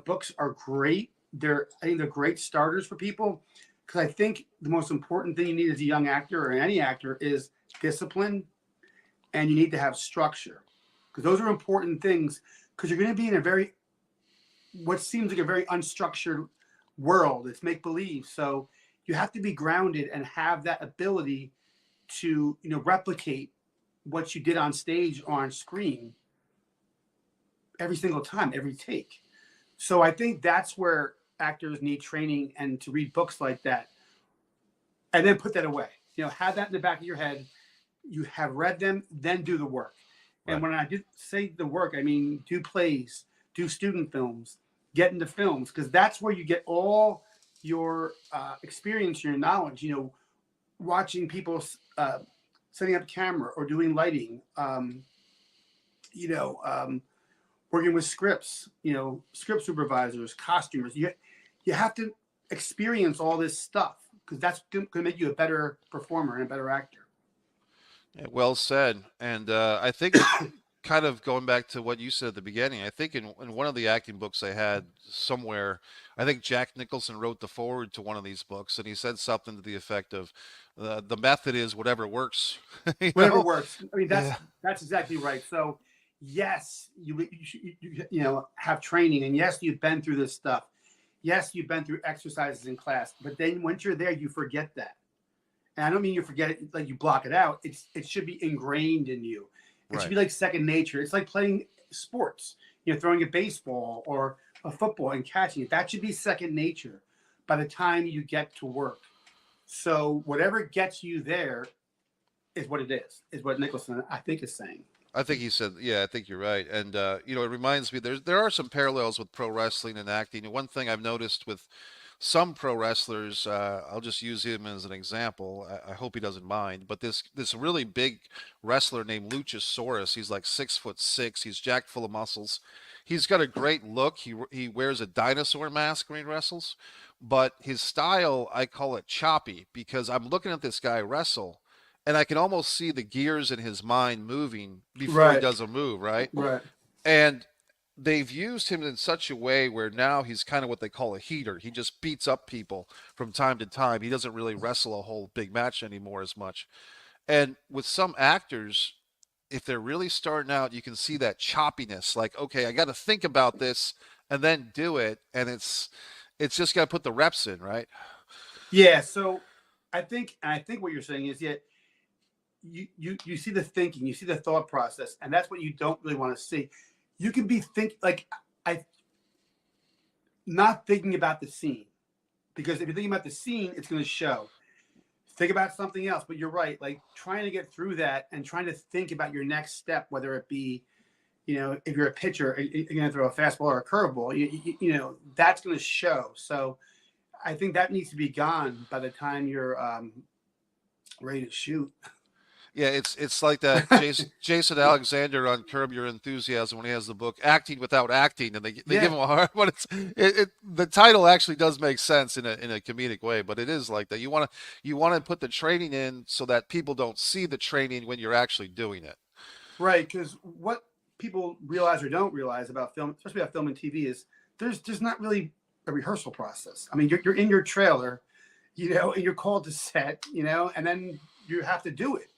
books are great. I think they're great starters for people, because I think the most important thing you need as a young actor or any actor is discipline, and you need to have structure. because those are important things. Because you're going to be in a very what seems like a very unstructured world. It's make believe. So you have to be grounded and have that ability to replicate what you did on stage or on screen every single time, every take. So I think that's where actors need training and to read books like that and then put that away. Have that in the back of your head. You have read them, then do the work. And
Right.
when I did say the work, I mean do plays, do student films, get into films, because that's where you get all your experience, your knowledge. Watching people setting up camera or doing lighting. You know, um, Working with scripts. Script supervisors, costumers. You have to experience all this stuff because that's going to make you a better performer and a better actor.
Yeah, well said. And I think kind of going back to what you said at the beginning, I think in one of the acting books I had somewhere, I think Jack Nicholson wrote the forward to one of these books, and he said something to the effect of, "The method is whatever works." you
Whatever
know?
works. I mean,
Yeah.
that's exactly right. So, yes, have training, and yes, you've been through this stuff. Yes, you've been through exercises in class, but then once you're there, you forget that. And I don't mean you forget it like you block it out. It should be ingrained in you. It should
Right.
be like second nature. It's like playing sports. Throwing a baseball or a football and catching it. That should be second nature by the time you get to work. So whatever gets you there is what it is what Nicholson I think is saying.
I think he said, yeah, I think you're right. And it reminds me there are some parallels with pro wrestling and acting. And one thing I've noticed with some pro wrestlers, I'll just use him as an example. I hope he doesn't mind. But this really big wrestler named Luchasaurus, he's like 6'6". He's jacked full of muscles. He's got a great look. He wears a dinosaur mask when he wrestles, but his style, I call it choppy because I'm looking at this guy wrestle, and I can almost see the gears in his mind moving before he
Right.
does a move, right?
Right.
And they've used him in such a way where now he's kind of what they call a heater. He just beats up people from time to time. He doesn't really wrestle a whole big match anymore as much. And with some actors, if they're really starting out, you can see that choppiness. Like, okay, I got to think about this and then do it, and it's just got to put the reps in, right?
Yeah. So I think what you're saying is you see the thinking, you see the thought process, and that's what you don't really want to see. You can be like I not thinking about the scene because if you're thinking about the scene, it's going to show. Think about something else, but you're right. Like trying to get through that and trying to think about your next step, whether it be, if you're a pitcher, you're going to throw a fastball or a curveball. That's going to show. So I think that needs to be gone by the time you're ready to shoot.
Yeah, it's like that Jason Alexander on Curb Your Enthusiasm when he has the book Acting Without Acting, and they give
Yeah.
him a hard. But the title actually does make sense in a comedic way, but it is like that. You want to put the training in so that people don't see the training when you're actually doing it.
Right, because what people realize or don't realize about film, especially about film and TV, is there's not really a rehearsal process. I mean, you're in your trailer, and you're called to set, and then you have to do it.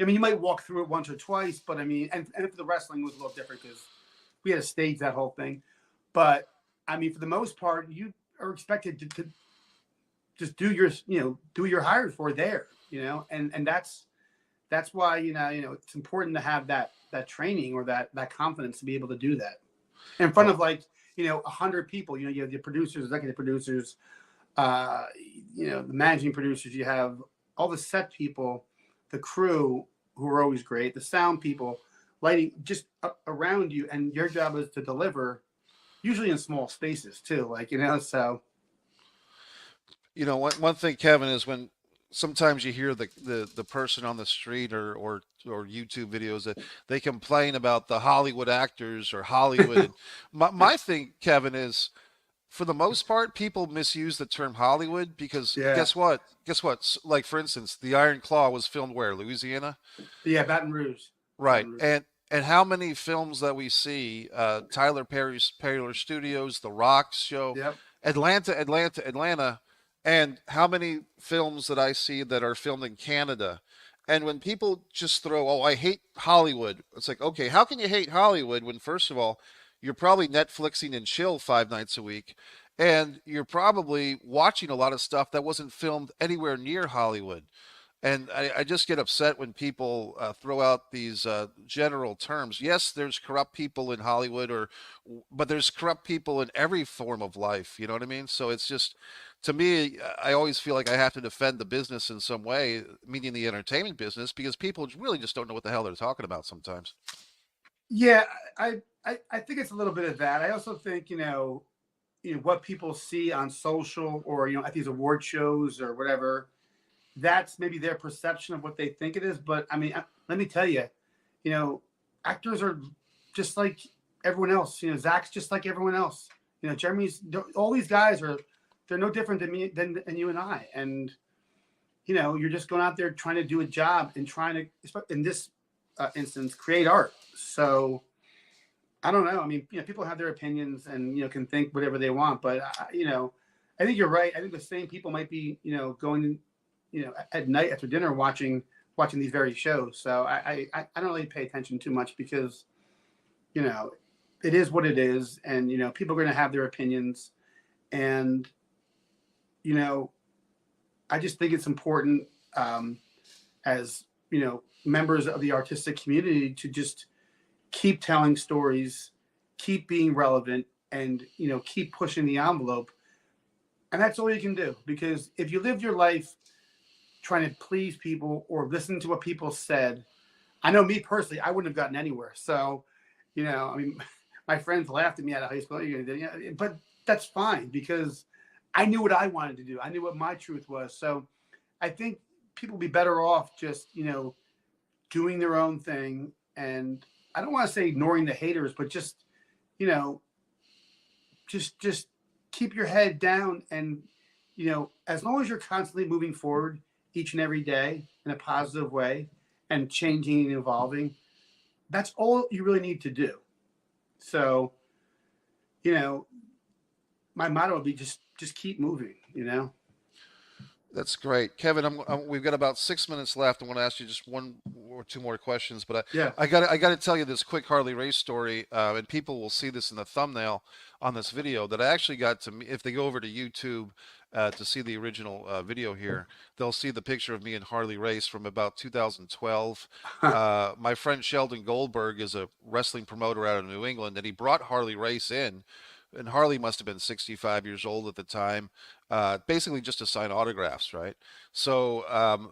I mean, you might walk through it once or twice, but I mean, and for the wrestling was a little different because we had to stage that whole thing. But I mean, for the most part, you are expected to just do do what you're hired for there, and that's why it's important to have that training or that confidence to be able to do that in front
Oh,
of 100 people. You have the producers, executive producers, the managing producers. You have all the set people, the crew who are always great, the sound people, lighting, just around you, and your job is to deliver. Usually in small spaces too, so
one thing, Kevin, is when sometimes you hear the person on the street or YouTube videos that they complain about the Hollywood actors or Hollywood. And my thing, Kevin, is for the most part, people misuse the term Hollywood because
yeah,
guess what? Guess what? Like for instance, The Iron Claw was filmed where? Louisiana?
yeah, Baton Rouge,
Right.
Baton Rouge.
And how many films that we see, Tyler Perry's Perry Studios, The Rock's show,
Yep.
Atlanta, and how many films that I see that are filmed in Canada, And when people just throw, oh, I hate Hollywood, it's like, okay, how can you hate Hollywood when, first of all, you're probably Netflixing and chill 5 nights a week, and you're probably watching a lot of stuff that wasn't filmed anywhere near Hollywood. And I just get upset when people throw out these general terms. Yes, there's corrupt people in Hollywood, but there's corrupt people in every form of life. You know what I mean? So it's just, to me, I always feel like I have to defend the business in some way, meaning the entertainment business, because people really just don't know what the hell they're talking about sometimes.
Yeah, I think it's a little bit of that. I also think what people see on social or at these award shows or whatever, that's maybe their perception of what they think it is. But I mean, let me tell you, you know, actors are just like everyone else. Zach's just like everyone else. Jeremy's, all these guys are, they're no different than me, than you and I. And, you're just going out there trying to do a job and trying to, in this instance, create art. So I don't know. I mean, people have their opinions and, can think whatever they want. But, I think you're right. I think the same people might be, going, at night after dinner watching these very shows. So I don't really pay attention too much because, you know, it is what it is. And, people are going to have their opinions. And, you know, I just think it's important as, members of the artistic community to just keep telling stories, keep being relevant, and, keep pushing the envelope. And that's all you can do, because if you lived your life trying to please people or listen to what people said, I know me personally, I wouldn't have gotten anywhere. So, I mean, my friends laughed at me out of high school, but that's fine because I knew what I wanted to do. I knew what my truth was. So I think people would be better off just, doing their own thing. And I don't want to say ignoring the haters, but just, you know, just keep your head down. And, as long as you're constantly moving forward each and every day in a positive way and changing and evolving, that's all you really need to do. So, you know, my motto would be just keep moving.
That's great, Kevin. We've got about 6 minutes left. I want to ask you just one or two more questions, but
Yeah.
I got to tell you this quick Harley race story, and people will see this in the thumbnail on this video that I actually got to. If they go over to YouTube to see the original video here, they'll see the picture of me and Harley race from about 2012. My friend Sheldon Goldberg is a wrestling promoter out of New England, and he brought Harley race in. And Harley must have been 65 years old at the time, basically just to sign autographs, right? So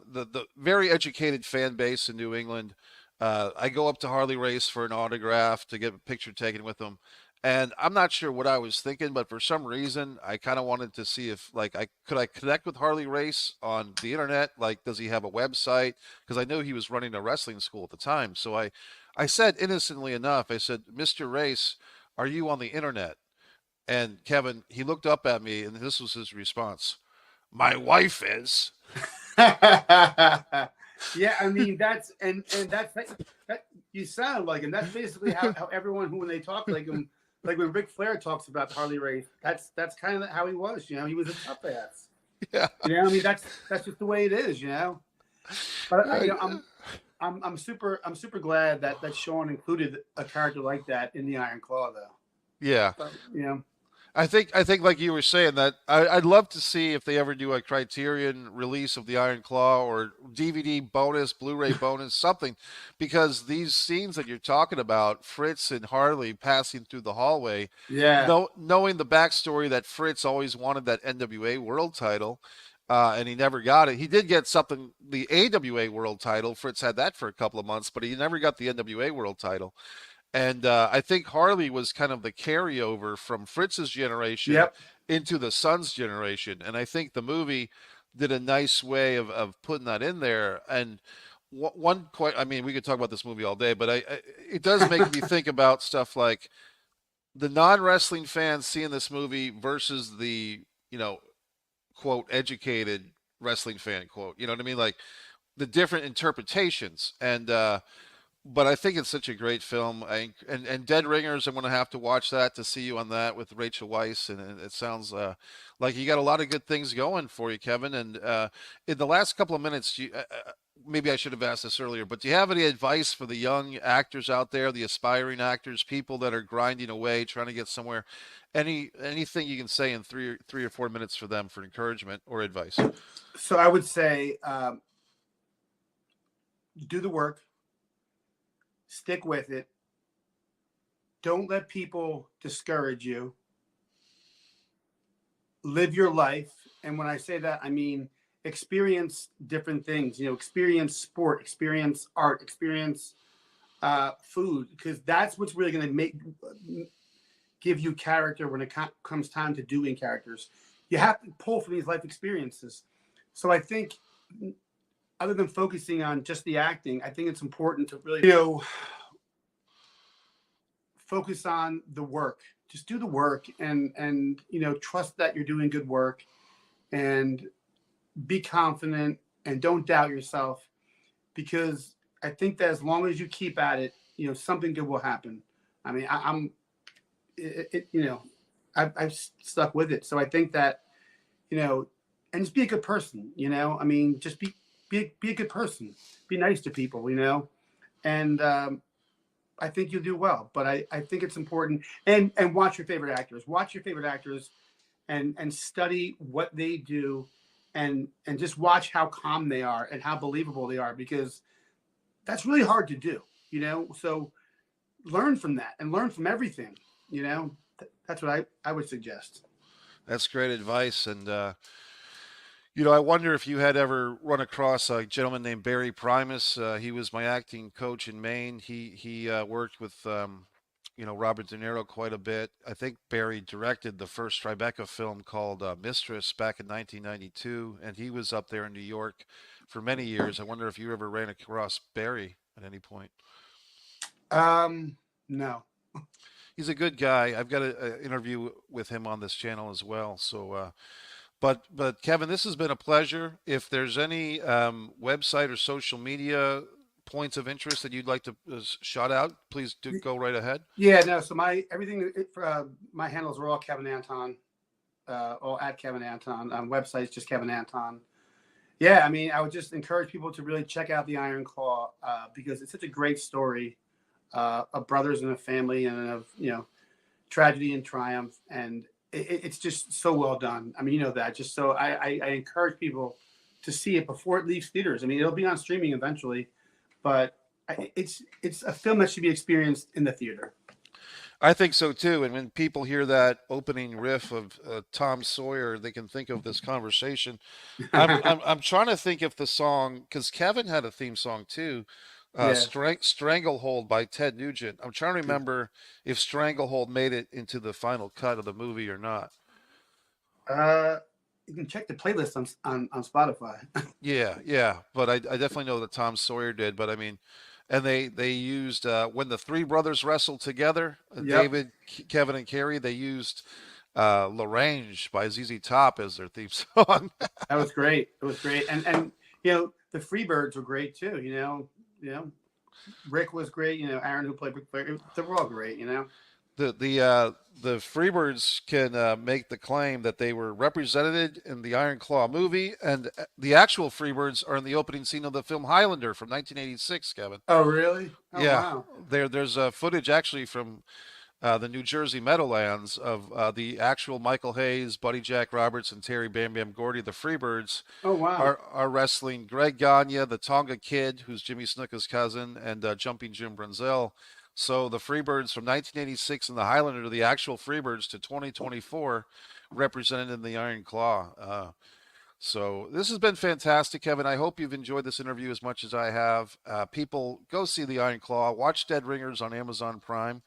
the very educated fan base in New England, I go up to Harley Race for an autograph to get a picture taken with him, and I'm not sure what I was thinking, but for some reason I kind of wanted to see if like I connect with Harley Race on the internet. Like, does he have a website? Because I knew he was running a wrestling school at the time. So I said innocently enough, I said, Mr. Race, are you on the internet? And Kevin, he looked up at me, and this was his response: "My wife is."
Yeah, I mean that you sound like him. That's basically how everyone who when they talk like him, like when Ric Flair talks about Harley Race, that's kind of how he was. He was a tough ass.
Yeah.
I mean that's just the way it is. But
I,
I'm super glad that Sean included a character like that in the Iron Claw though.
yeah.
But.
I think like you were saying that I'd love to see if they ever do a Criterion release of the Iron Claw or DVD bonus, Blu-ray bonus, something, because these scenes that you're talking about, Fritz and Harley passing through the hallway,
Yeah.
knowing the backstory that Fritz always wanted that NWA World Title, and he never got it. He did get something, the AWA World Title. Fritz had that for a couple of months, but he never got the NWA World Title. And I think Harley was kind of the carryover from Fritz's generation
Yep.
into the son's generation. And I think the movie did a nice way of putting that in there. And one quite, I mean, we could talk about this movie all day, but it does make me think about stuff like the non-wrestling fans seeing this movie versus the, quote, educated wrestling fan, quote. You know what I mean? Like the different interpretations. And, but I think it's such a great film. And Dead Ringers, I'm going to have to watch that to see you on that with Rachel Weisz. And it sounds like you got a lot of good things going for you, Kevin. And in the last couple of minutes, maybe I should have asked this earlier, but do you have any advice for the young actors out there, the aspiring actors, people that are grinding away, trying to get somewhere? Anything you can say in three or 4 minutes for them for encouragement or advice?
So I would say do the work, stick with it. Don't let people discourage you. Live your life. And when I say that, I mean experience different things. Experience sport, experience art, experience food, because that's what's really going to give you character when it comes time to doing characters. You have to pull from these life experiences. So I think, other than focusing on just the acting, I think it's important to really, focus on the work. Just do the work, and trust that you're doing good work, and be confident, and don't doubt yourself, because I think that as long as you keep at it, something good will happen. I mean, I'm it, I've stuck with it. So I think that, and just be a good person. I mean, just be a good person. Be nice to people. And I think you'll do well. But I think it's important, and watch your favorite actors. Watch your favorite actors, and study what they do, and just watch how calm they are and how believable they are, because that's really hard to do. So learn from that and learn from everything. That's what I would suggest.
That's great advice. And I wonder if you had ever run across a gentleman named Barry Primus. He was my acting coach in Maine. He worked with Robert De Niro quite a bit. I think Barry directed the first Tribeca film called Mistress back in 1992, and he was up there in New York for many years. I wonder if you ever ran across Barry at any point.
No.
He's a good guy. I've got an interview with him on this channel as well. So, but Kevin, this has been a pleasure. If there's any website or social media points of interest that you'd like to shout out, please do go right ahead.
Yeah, no. So my handles are all Kevin Anton, all at Kevin Anton. Website's just Kevin Anton. Yeah, I mean, I would just encourage people to really check out the Iron Claw, because it's such a great story of brothers and a family, and of tragedy and triumph, and it's just so well done. I mean, that. Just so I encourage people to see it before it leaves theaters. I mean, it'll be on streaming eventually, but it's a film that should be experienced in the theater.
I think so too. And when people hear that opening riff of Tom Sawyer, they can think of this conversation. I'm trying to think if the song, because Kevin had a theme song too,
Yeah.
Stranglehold by Ted Nugent. I'm trying to remember if Stranglehold made it into the final cut of the movie or not.
Uh, you can check the playlist on Spotify.
Yeah, yeah, but I definitely know that Tom Sawyer did. But I mean, and they used when the three brothers wrestled together,
Yep.
David, Kevin, and Carrie. They used "L'Orange" by ZZ Top as their theme song.
That was great. It was great, and the Freebirds were great too. Rick was great. Aaron, who played Rick Flair, they were all great.
The Freebirds can make the claim that they were represented in the Iron Claw movie, and the actual Freebirds are in the opening scene of the film Highlander from 1986. Kevin.
Oh, really? Oh,
Yeah,
wow.
there's footage actually from the New Jersey Meadowlands of the actual Michael Hayes, Buddy Jack Roberts, and Terry Bam Bam Gordy, the Freebirds,
Oh, wow.
are wrestling Greg Gagne, the Tonga Kid, who's Jimmy Snuka's cousin, and Jumping Jim Brunzell. So the Freebirds from 1986 and the Highlander to the actual Freebirds to 2024 represented in the Iron Claw. So this has been fantastic, Kevin. I hope you've enjoyed this interview as much as I have. People, go see the Iron Claw. Watch Dead Ringers on Amazon Prime.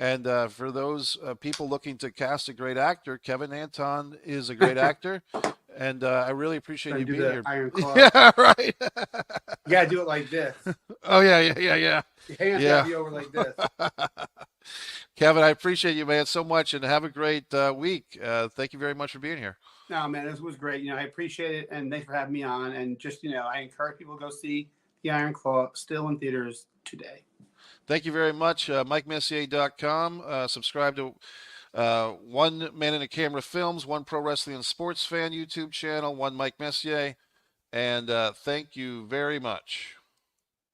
And for those people looking to cast a great actor, Kevin Anton is a great actor. And I really appreciate
Trying
you
to do
being
the
here.
Iron Claw.
Yeah, right.
You gotta do it like this.
Oh, yeah, yeah, yeah, yeah.
Your hands
Yeah.
gotta be over like this.
Kevin, I appreciate you, man, so much, and have a great week. Thank you very much for being here.
No, man, this was great. I appreciate it, and thanks for having me on. And just I encourage people to go see the Iron Claw, still in theaters today.
Thank you very much. MikeMessier.com. Subscribe to One Man in a Camera Films, One Pro Wrestling and Sports Fan YouTube channel, One Mike Messier. And thank you very much.